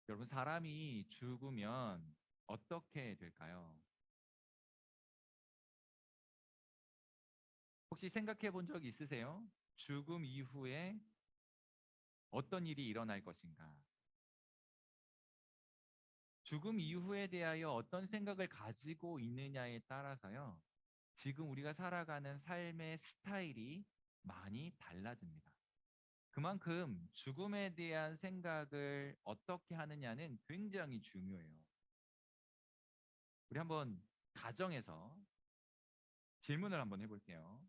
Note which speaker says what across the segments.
Speaker 1: 여러분, 사람이 죽으면 어떻게 될까요? 혹시 생각해 본 적 있으세요? 죽음 이후에 어떤 일이 일어날 것인가? 죽음 이후에 대하여 어떤 생각을 가지고 있느냐에 따라서요, 지금 우리가 살아가는 삶의 스타일이 많이 달라집니다. 그만큼 죽음에 대한 생각을 어떻게 하느냐는 굉장히 중요해요. 우리 한번 가정에서 질문을 한번 해볼게요.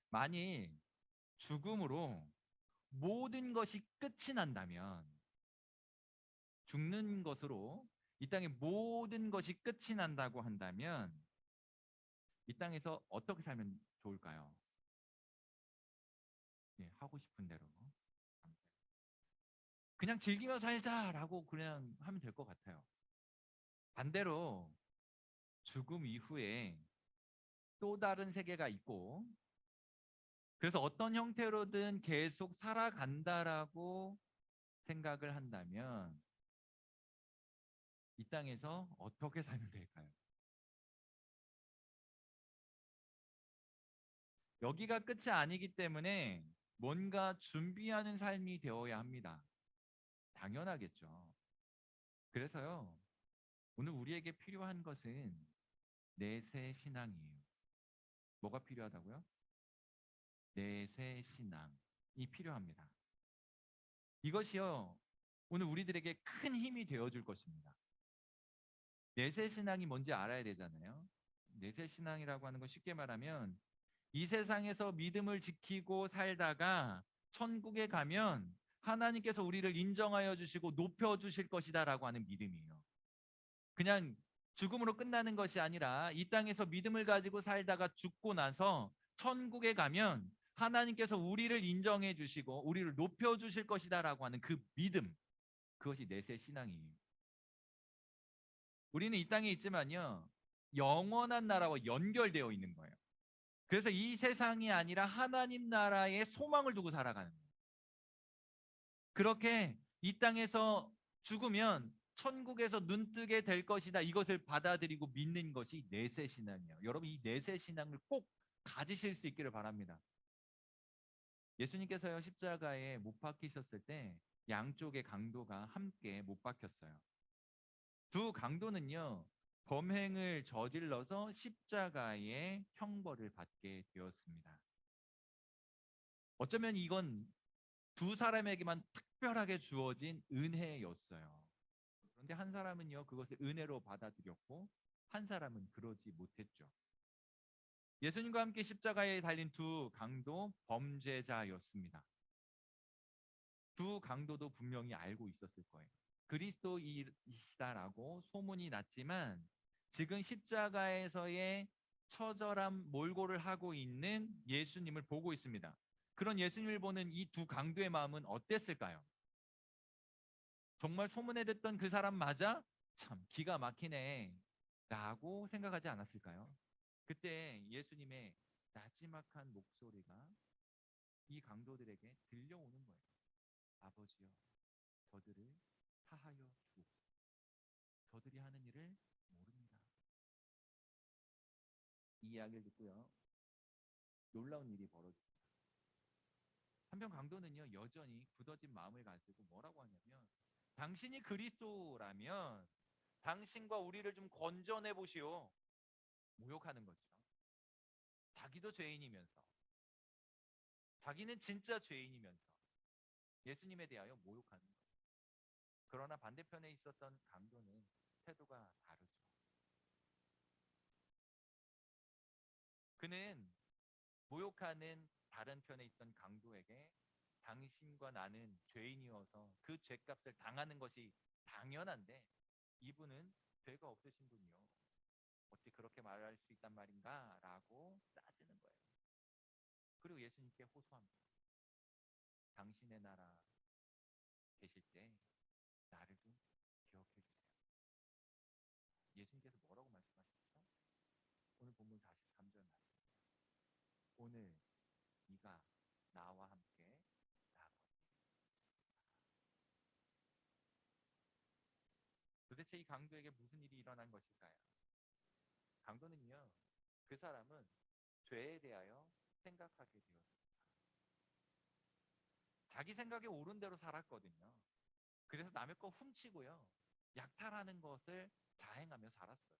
Speaker 1: 만일 죽음으로 모든 것이 끝이 난다면, 죽는 것으로 이 땅의 모든 것이 끝이 난다고 한다면 이 땅에서 어떻게 살면 좋을까요? 예, 하고 싶은 대로 그냥 즐기며 살자라고 그냥 하면 될 것 같아요. 반대로 죽음 이후에 또 다른 세계가 있고, 그래서 어떤 형태로든 계속 살아간다라고 생각을 한다면 이 땅에서 어떻게 살면 될까요? 여기가 끝이 아니기 때문에 뭔가 준비하는 삶이 되어야 합니다. 당연하겠죠. 그래서요, 오늘 우리에게 필요한 것은 내세 신앙이에요. 뭐가 필요하다고요? 내세 신앙이 필요합니다. 이것이요, 오늘 우리들에게 큰 힘이 되어줄 것입니다. 내세 신앙이 뭔지 알아야 되잖아요. 내세 신앙이라고 하는 건 쉽게 말하면 이 세상에서 믿음을 지키고 살다가 천국에 가면 하나님께서 우리를 인정하여 주시고 높여 주실 것이다라고 하는 믿음이에요. 그냥 죽음으로 끝나는 것이 아니라 이 땅에서 믿음을 가지고 살다가 죽고 나서 천국에 가면 하나님께서 우리를 인정해 주시고 우리를 높여 주실 것이다라고 하는 그 믿음, 그것이 내세 신앙이에요. 우리는 이 땅에 있지만요, 영원한 나라와 연결되어 있는 거예요. 그래서 이 세상이 아니라 하나님 나라의 소망을 두고 살아가는 거예요. 그렇게 이 땅에서 죽으면 천국에서 눈뜨게 될 것이다. 이것을 받아들이고 믿는 것이 내세 신앙이에요. 여러분, 이 내세 신앙을 꼭 가지실 수 있기를 바랍니다. 예수님께서요, 십자가에 못 박히셨을 때 양쪽의 강도가 함께 못 박혔어요. 두 강도는요, 범행을 저질러서 십자가의 형벌을 받게 되었습니다. 어쩌면 이건 두 사람에게만 특별하게 주어진 은혜였어요. 그런데 한 사람은요, 그것을 은혜로 받아들였고, 한 사람은 그러지 못했죠. 예수님과 함께 십자가에 달린 두 강도 범죄자였습니다. 두 강도도 분명히 알고 있었을 거예요. 그리스도이시다라고 소문이 났지만 지금 십자가에서의 처절한 몰골을 하고 있는 예수님을 보고 있습니다. 그런 예수님을 보는 이 두 강도의 마음은 어땠을까요? 정말 소문에 듣던 그 사람 맞아? 참 기가 막히네 라고 생각하지 않았을까요? 그때 예수님의 나지막한 목소리가 이 강도들에게 들려오는 거예요. 아버지여, 저들을 사하여 주옵소서. 저들이 하는 일을 모릅니다. 이 이야기를 듣고요, 놀라운 일이 벌어집니다. 한편 강도는요, 여전히 굳어진 마음을 가지고 뭐라고 하냐면, 당신이 그리스도라면 당신과 우리를 좀 건져내 보시오. 모욕하는 거죠. 자기도 죄인이면서, 자기는 진짜 죄인이면서 예수님에 대하여 모욕하는 거예요. 그러나 반대편에 있었던 강도는 태도가 다르죠. 그는 모욕하는 다른 편에 있던 강도에게 당신과 나는 죄인이어서 그 죄값을 당하는 것이 당연한데 이분은 죄가 없으신 분이요. 어찌 그렇게 말할 수 있단 말인가? 라고 따지는 거예요. 그리고 예수님께 호소합니다. 당신의 나라 계실 때 나를 좀 기억해 주세요. 예수님께서 뭐라고 말씀하셨죠? 오늘 본문 43절 말씀. 오늘 네가 나와 함께 낙원에 있으리라. 도대체 이 강도에게 무슨 일이 일어난 것일까요? 강도는요, 그 사람은 죄에 대하여 생각하게 되었습니다. 자기 생각에 옳은 대로 살았거든요. 그래서 남의 거 훔치고요, 약탈하는 것을 자행하며 살았어요.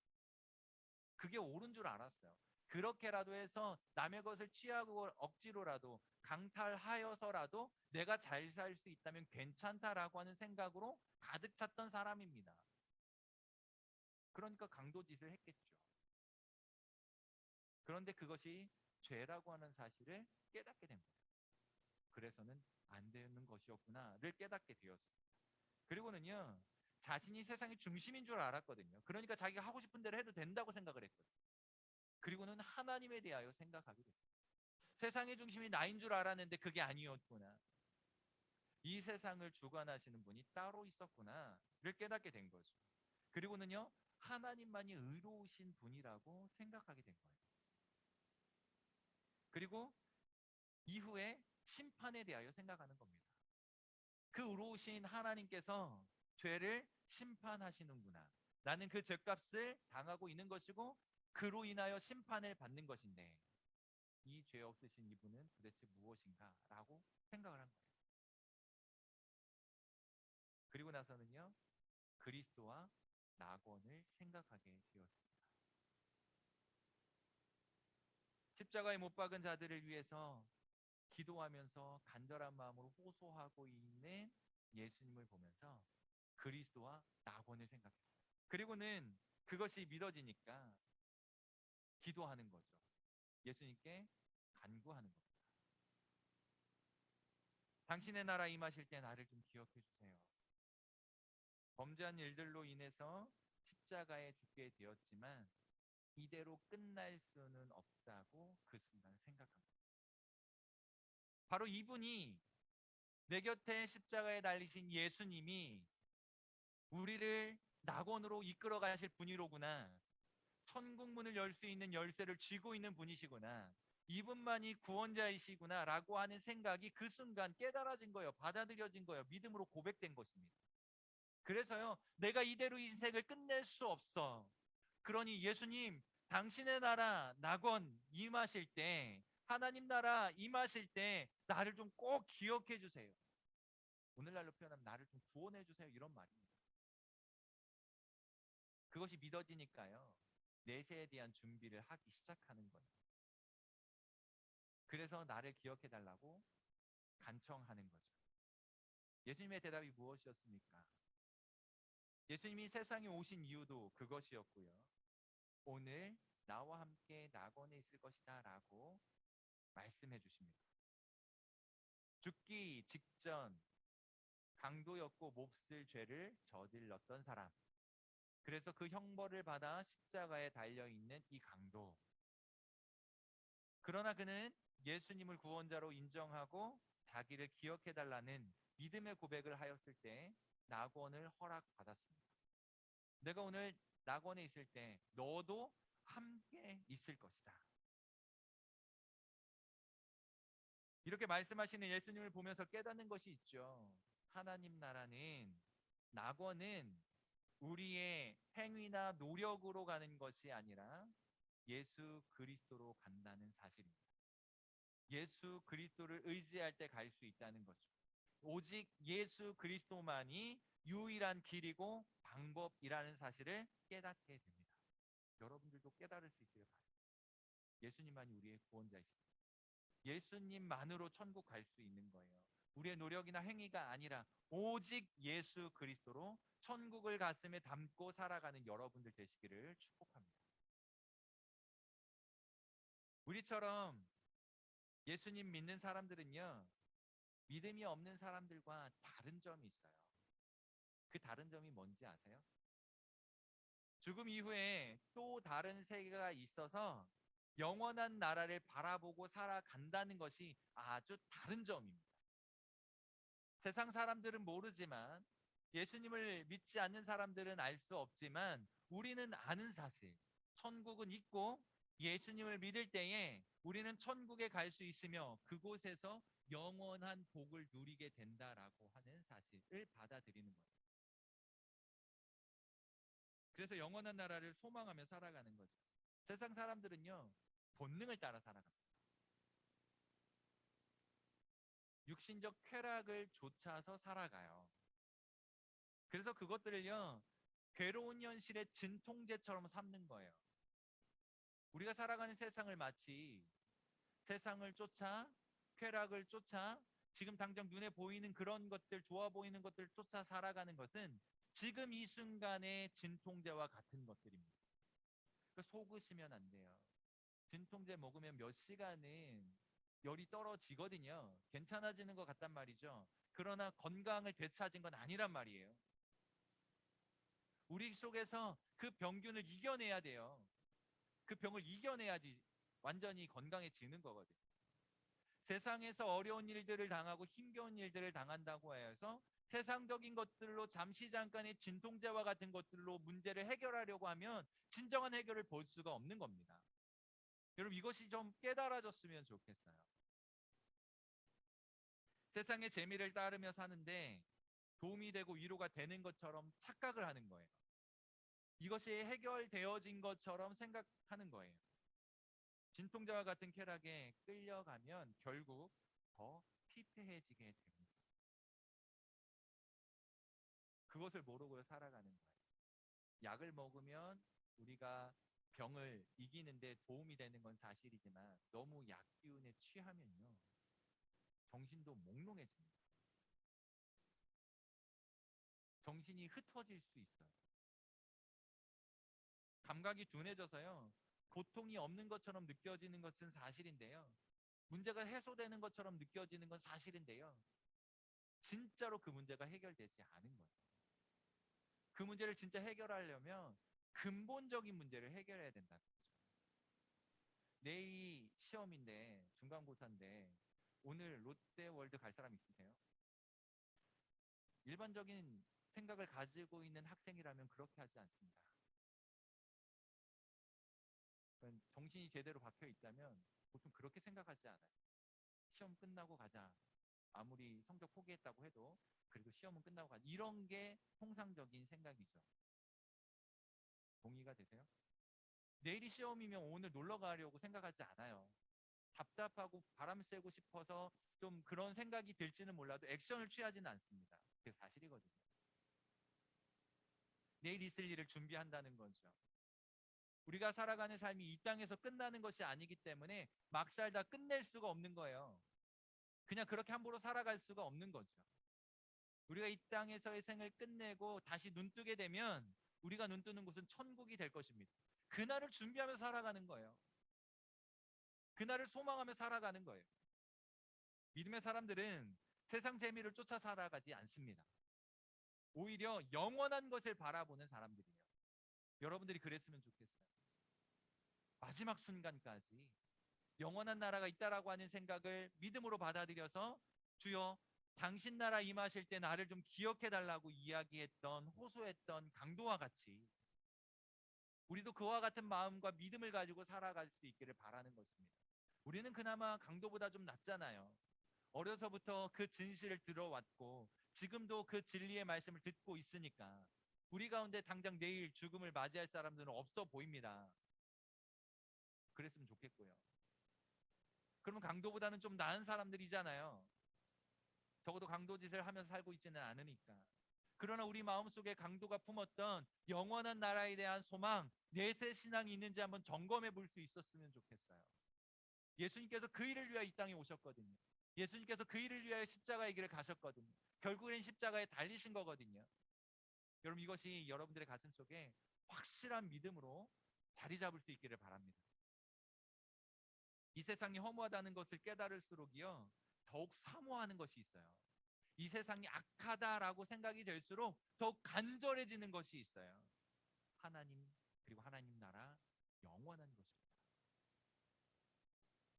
Speaker 1: 그게 옳은 줄 알았어요. 그렇게라도 해서 남의 것을 취하고 억지로라도 강탈하여서라도 내가 잘 살 수 있다면 괜찮다라고 하는 생각으로 가득 찼던 사람입니다. 그러니까 강도짓을 했겠죠. 그런데 그것이 죄라고 하는 사실을 깨닫게 된 거예요. 그래서는 안 되는 것이었구나를 깨닫게 되었습니다. 그리고는요, 자신이 세상의 중심인 줄 알았거든요. 그러니까 자기가 하고 싶은 대로 해도 된다고 생각을 했거든요. 그리고는 하나님에 대하여 생각하게 됐어요. 세상의 중심이 나인 줄 알았는데 그게 아니었구나. 이 세상을 주관하시는 분이 따로 있었구나를 깨닫게 된 거죠. 그리고는요, 하나님만이 의로우신 분이라고 생각하게 된 거예요. 그리고 이후에 심판에 대하여 생각하는 겁니다. 그 의로우신 하나님께서 죄를 심판하시는구나. 나는 그 죄값을 당하고 있는 것이고 그로 인하여 심판을 받는 것인데 이 죄 없으신 이분은 도대체 무엇인가라고 생각을 한 거예요. 그리고 나서는요, 그리스도와 낙원을 생각하게 되었습니다. 십자가에 못 박은 자들을 위해서 기도하면서 간절한 마음으로 호소하고 있는 예수님을 보면서 그리스도와 낙원을 생각했어요. 그리고는 그것이 믿어지니까 기도하는 거죠. 예수님께 간구하는 겁니다. 당신의 나라 임하실 때 나를 좀 기억해 주세요. 범죄한 일들로 인해서 십자가에 죽게 되었지만 이대로 끝날 수는 없다고 그 순간 생각합니다. 바로 이분이 내 곁에 십자가에 달리신 예수님이 우리를 낙원으로 이끌어 가실 분이로구나. 천국 문을 열 수 있는 열쇠를 쥐고 있는 분이시구나. 이분만이 구원자이시구나라고 하는 생각이 그 순간 깨달아진 거예요. 받아들여진 거예요. 믿음으로 고백된 것입니다. 그래서요, 내가 이대로 인생을 끝낼 수 없어. 그러니 예수님, 당신의 나라 낙원 임하실 때, 하나님 나라 임하실 때 나를 좀 꼭 기억해 주세요. 오늘날로 표현하면 나를 좀 구원해 주세요. 이런 말입니다. 그것이 믿어지니까요, 내세에 대한 준비를 하기 시작하는 거예요. 그래서 나를 기억해 달라고 간청하는 거죠. 예수님의 대답이 무엇이었습니까? 예수님이 세상에 오신 이유도 그것이었고요. 오늘 나와 함께 낙원에 있을 것이다 라고 말씀해 주십니다. 죽기 직전 강도였고 몹쓸 죄를 저질렀던 사람. 그래서 그 형벌을 받아 십자가에 달려있는 이 강도. 그러나 그는 예수님을 구원자로 인정하고 자기를 기억해달라는 믿음의 고백을 하였을 때 낙원을 허락받았습니다. 내가 오늘 낙원에 있을 때 너도 함께 있을 것이다. 이렇게 말씀하시는 예수님을 보면서 깨닫는 것이 있죠. 하나님 나라는, 낙원은 우리의 행위나 노력으로 가는 것이 아니라 예수 그리스도로 간다는 사실입니다. 예수 그리스도를 의지할 때 갈 수 있다는 거죠. 오직 예수 그리스도만이 유일한 길이고 방법이라는 사실을 깨닫게 됩니다. 여러분들도 깨달을 수 있기를 바랍니다. 예수님만이 우리의 구원자이십니다. 예수님만으로 천국 갈 수 있는 거예요. 우리의 노력이나 행위가 아니라 오직 예수 그리스도로 천국을 가슴에 담고 살아가는 여러분들 되시기를 축복합니다. 우리처럼 예수님 믿는 사람들은요, 믿음이 없는 사람들과 다른 점이 있어요. 그 다른 점이 뭔지 아세요? 죽음 이후에 또 다른 세계가 있어서 영원한 나라를 바라보고 살아간다는 것이 아주 다른 점입니다. 세상 사람들은 모르지만, 예수님을 믿지 않는 사람들은 알 수 없지만 우리는 아는 사실, 천국은 있고 예수님을 믿을 때에 우리는 천국에 갈 수 있으며 그곳에서 영원한 복을 누리게 된다라고 하는 사실을 받아들이는 거예요. 그래서 영원한 나라를 소망하며 살아가는 거죠. 세상 사람들은요, 본능을 따라 살아갑니다. 육신적 쾌락을 좇아서 살아가요. 그래서 그것들을요, 괴로운 현실의 진통제처럼 삼는 거예요. 우리가 살아가는 세상을 마치 세상을 쫓아, 쾌락을 쫓아, 지금 당장 눈에 보이는 그런 것들, 좋아 보이는 것들 쫓아 살아가는 것은 지금 이 순간의 진통제와 같은 것들입니다. 속으시면 안 돼요. 진통제 먹으면 몇 시간은 열이 떨어지거든요. 괜찮아지는 것 같단 말이죠. 그러나 건강을 되찾은 건 아니란 말이에요. 우리 속에서 그 병균을 이겨내야 돼요. 그 병을 이겨내야지 완전히 건강해지는 거거든요. 세상에서 어려운 일들을 당하고 힘겨운 일들을 당한다고 해서 세상적인 것들로 잠시 잠깐의 진통제와 같은 것들로 문제를 해결하려고 하면 진정한 해결을 볼 수가 없는 겁니다. 여러분, 이것이 좀 깨달아졌으면 좋겠어요. 세상의 재미를 따르며 사는데 도움이 되고 위로가 되는 것처럼 착각을 하는 거예요. 이것이 해결되어진 것처럼 생각하는 거예요. 진통제와 같은 쾌락에 끌려가면 결국 더 피폐해지게 됩니다. 그것을 모르고 살아가는 거예요. 약을 먹으면 우리가 병을 이기는데 도움이 되는 건 사실이지만 너무 약 기운에 취하면요, 정신도 몽롱해집니다. 정신이 흩어질 수 있어요. 감각이 둔해져서요, 고통이 없는 것처럼 느껴지는 것은 사실인데요, 문제가 해소되는 것처럼 느껴지는 건 사실인데요, 진짜로 그 문제가 해결되지 않은 거예요. 그 문제를 진짜 해결하려면 근본적인 문제를 해결해야 된다는 거죠. 내일 시험인데, 중간고사인데 오늘 롯데월드 갈 사람 있으세요? 일반적인 생각을 가지고 있는 학생이라면 그렇게 하지 않습니다. 정신이 제대로 박혀 있다면 보통 그렇게 생각하지 않아요. 시험 끝나고 가자. 아무리 성적 포기했다고 해도 그래도 시험은 끝나고 가자. 이런 게 통상적인 생각이죠. 동의가 되세요? 내일이 시험이면 오늘 놀러 가려고 생각하지 않아요. 답답하고 바람 쐬고 싶어서 좀 그런 생각이 들지는 몰라도 액션을 취하지는 않습니다. 그게 사실이거든요. 내일 있을 일을 준비한다는 거죠. 우리가 살아가는 삶이 이 땅에서 끝나는 것이 아니기 때문에 막 살다 끝낼 수가 없는 거예요. 그냥 그렇게 함부로 살아갈 수가 없는 거죠. 우리가 이 땅에서의 생을 끝내고 다시 눈 뜨게 되면 우리가 눈 뜨는 곳은 천국이 될 것입니다. 그날을 준비하며 살아가는 거예요. 그날을 소망하며 살아가는 거예요. 믿음의 사람들은 세상 재미를 쫓아 살아가지 않습니다. 오히려 영원한 것을 바라보는 사람들이에요. 여러분들이 그랬으면 좋겠어요. 마지막 순간까지 영원한 나라가 있다라고 하는 생각을 믿음으로 받아들여서 주여 당신 나라 임하실 때 나를 좀 기억해 달라고 이야기했던, 호소했던 강도와 같이 우리도 그와 같은 마음과 믿음을 가지고 살아갈 수 있기를 바라는 것입니다. 우리는 그나마 강도보다 좀 낫잖아요. 어려서부터 그 진실을 들어왔고 지금도 그 진리의 말씀을 듣고 있으니까 우리 가운데 당장 내일 죽음을 맞이할 사람들은 없어 보입니다. 그랬으면 좋겠고요. 그러면 강도보다는 좀 나은 사람들이잖아요. 적어도 강도 짓을 하면서 살고 있지는 않으니까. 그러나 우리 마음속에 강도가 품었던 영원한 나라에 대한 소망, 내세 신앙이 있는지 한번 점검해 볼 수 있었으면 좋겠어요. 예수님께서 그 일을 위하여 이 땅에 오셨거든요. 예수님께서 그 일을 위하여 십자가의 길을 가셨거든요. 결국엔 십자가에 달리신 거거든요. 여러분, 이것이 여러분들의 가슴 속에 확실한 믿음으로 자리 잡을 수 있기를 바랍니다. 이 세상이 허무하다는 것을 깨달을수록이요, 더욱 사모하는 것이 있어요. 이 세상이 악하다라고 생각이 될수록 더욱 간절해지는 것이 있어요. 하나님, 그리고 하나님 나라, 영원한 것입니다.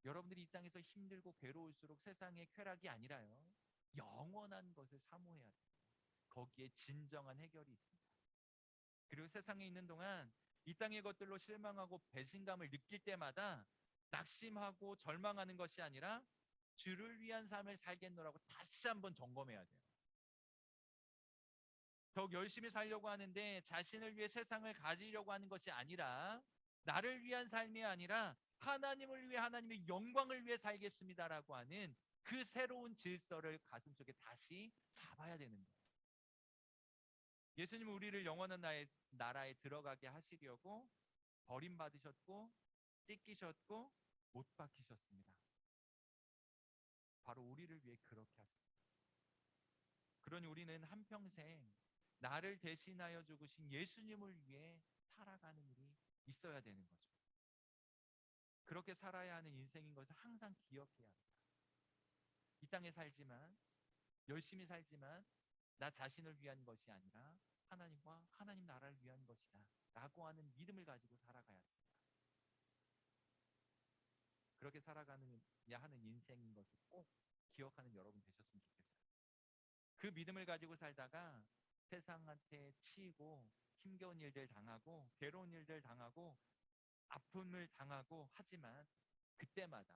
Speaker 1: 여러분들이 이 땅에서 힘들고 괴로울수록 세상의 쾌락이 아니라요, 영원한 것을 사모해야 돼요. 거기에 진정한 해결이 있습니다. 그리고 세상에 있는 동안 이 땅의 것들로 실망하고 배신감을 느낄 때마다 낙심하고 절망하는 것이 아니라 주를 위한 삶을 살겠노라고 다시 한번 점검해야 돼요. 더욱 열심히 살려고 하는데 자신을 위해 세상을 가지려고 하는 것이 아니라 나를 위한 삶이 아니라 하나님을 위해 하나님의 영광을 위해 살겠습니다라고 하는 그 새로운 질서를 가슴속에 다시 잡아야 되는 거예요. 예수님은 우리를 영원한 나라에 들어가게 하시려고 버림받으셨고 찢기셨고 못 박히셨습니다. 바로 우리를 위해 그렇게 하셨습니다. 그러니 우리는 한평생 나를 대신하여 죽으신 예수님을 위해 살아가는 일이 있어야 되는 거죠. 그렇게 살아야 하는 인생인 것을 항상 기억해야 합니다. 이 땅에 살지만 열심히 살지만 나 자신을 위한 것이 아니라 하나님과 하나님 나라를 위한 것이다 라고 하는 믿음을 가지고 살아가야 합니다. 그렇게 살아가느냐 하는 인생인 것을 꼭 기억하는 여러분 되셨으면 좋겠어요. 그 믿음을 가지고 살다가 세상한테 치이고 힘겨운 일들 당하고 괴로운 일들 당하고 아픔을 당하고 하지만 그때마다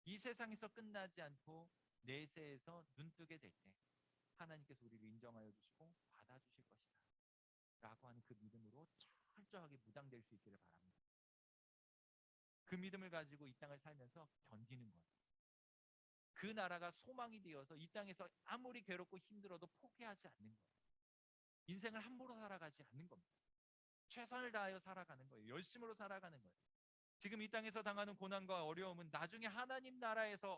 Speaker 1: 이 세상에서 끝나지 않고 내세에서 눈뜨게 될 때 하나님께서 우리를 인정하여 주시고 받아주실 것이다 라고 하는 그 믿음으로 철저하게 무장될 수 있기를 바랍니다. 그 믿음을 가지고 이 땅을 살면서 견디는 거예요. 그 나라가 소망이 되어서 이 땅에서 아무리 괴롭고 힘들어도 포기하지 않는 거예요. 인생을 함부로 살아가지 않는 겁니다. 최선을 다하여 살아가는 거예요. 열심으로 살아가는 거예요. 지금 이 땅에서 당하는 고난과 어려움은 나중에 하나님 나라에서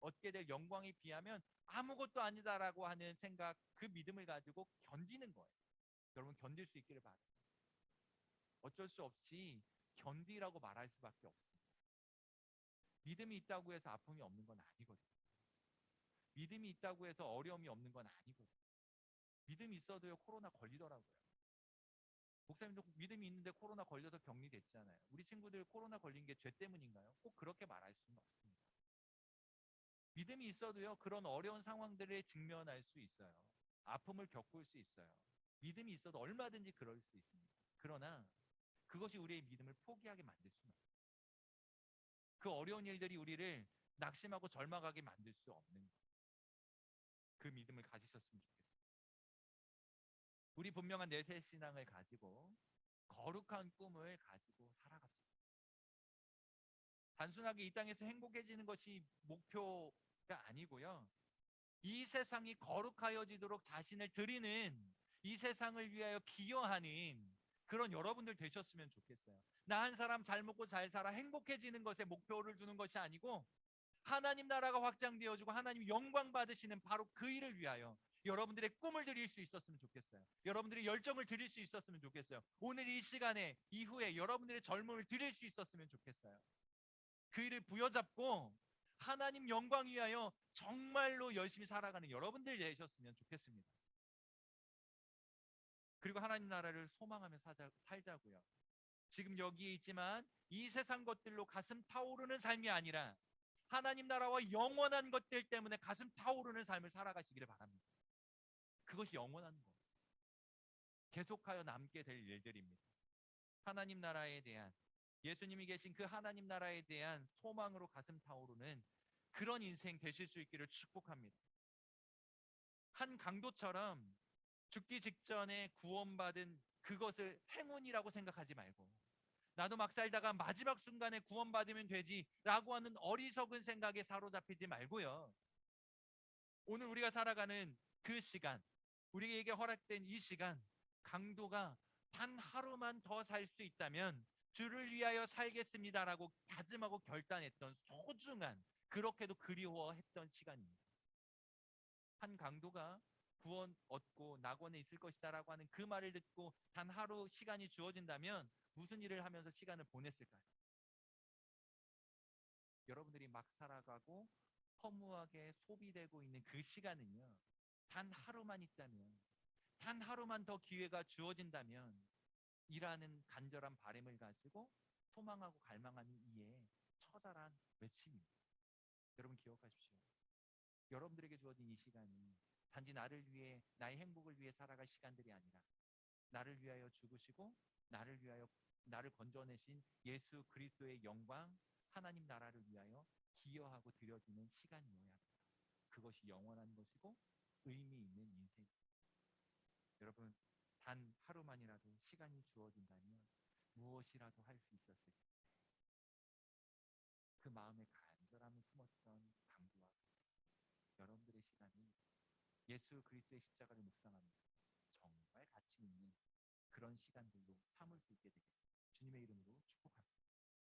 Speaker 1: 얻게 될 영광에 비하면 아무것도 아니다라고 하는 생각, 그 믿음을 가지고 견디는 거예요. 여러분 견딜 수 있기를 바랍니다. 어쩔 수 없이 견디라고 말할 수밖에 없습니다. 믿음이 있다고 해서 아픔이 없는 건 아니거든요. 믿음이 있다고 해서 어려움이 없는 건 아니거든요. 믿음이 있어도요 코로나 걸리더라고요. 목사님도 믿음이 있는데 코로나 걸려서 격리됐잖아요. 우리 친구들 코로나 걸린 게 죄 때문인가요? 꼭 그렇게 말할 수는 없습니다. 믿음이 있어도요 그런 어려운 상황들에 직면할 수 있어요. 아픔을 겪을 수 있어요. 믿음이 있어도 얼마든지 그럴 수 있습니다. 그러나 그것이 우리의 믿음을 포기하게 만들 수는 없어요. 그 어려운 일들이 우리를 낙심하고 절망하게 만들 수 없는 거예요. 그 믿음을 가지셨으면 좋겠어요. 우리 분명한 내세 신앙을 가지고 거룩한 꿈을 가지고 살아갑시다. 단순하게 이 땅에서 행복해지는 것이 목표가 아니고요. 이 세상이 거룩하여지도록 자신을 드리는, 이 세상을 위하여 기여하는 그런 여러분들 되셨으면 좋겠어요. 나 한 사람 잘 먹고 잘 살아 행복해지는 것에 목표를 두는 것이 아니고 하나님 나라가 확장되어지고 하나님 영광 받으시는 바로 그 일을 위하여 여러분들의 꿈을 드릴 수 있었으면 좋겠어요. 여러분들의 열정을 드릴 수 있었으면 좋겠어요. 오늘 이 시간에 이후에 여러분들의 젊음을 드릴 수 있었으면 좋겠어요. 그 일을 부여잡고 하나님 영광 위하여 정말로 열심히 살아가는 여러분들 되셨으면 좋겠습니다. 그리고 하나님 나라를 소망하며 살자고요. 지금 여기에 있지만 이 세상 것들로 가슴 타오르는 삶이 아니라 하나님 나라와 영원한 것들 때문에 가슴 타오르는 삶을 살아가시기를 바랍니다. 그것이 영원한 것, 계속하여 남게 될 일들입니다. 하나님 나라에 대한, 예수님이 계신 그 하나님 나라에 대한 소망으로 가슴 타오르는 그런 인생 되실 수 있기를 축복합니다. 한 강도처럼 죽기 직전에 구원받은 그것을 행운이라고 생각하지 말고 나도 막 살다가 마지막 순간에 구원받으면 되지라고 하는 어리석은 생각에 사로잡히지 말고요. 오늘 우리가 살아가는 그 시간, 우리에게 허락된 이 시간, 강도가 단 하루만 더 살 수 있다면 주를 위하여 살겠습니다라고 다짐하고 결단했던 소중한, 그렇게도 그리워했던 시간입니다. 한 강도가 구원 얻고 낙원에 있을 것이다라고 하는 그 말을 듣고 단 하루 시간이 주어진다면 무슨 일을 하면서 시간을 보냈을까요? 여러분들이 막 살아가고 허무하게 소비되고 있는 그 시간은요, 단 하루만 있다면, 단 하루만 더 기회가 주어진다면 이라는 간절한 바람을 가지고 소망하고 갈망하는 이에 처절한 외침입니다. 여러분 기억하십시오. 여러분들에게 주어진 이 시간이 단지 나를 위해, 나의 행복을 위해 살아갈 시간들이 아니라 나를 위하여 죽으시고 나를 건져내신 예수 그리스도의 영광, 하나님 나라를 위하여 기여하고 드려지는 시간이어야 합니다. 그것이 영원한 것이고 의미 있는 인생입니다. 여러분, 단 하루만이라도 시간이 주어진다면 무엇이라도 할 수 있었을 때 그 마음의 간절함을 품었던 강도와 여러분들의 시간이 예수 그리스도의 십자가를 묵상하면서 정말 가치 있는 그런 시간들로 삼을 수 있게 되길 주님의 이름으로 축복합니다.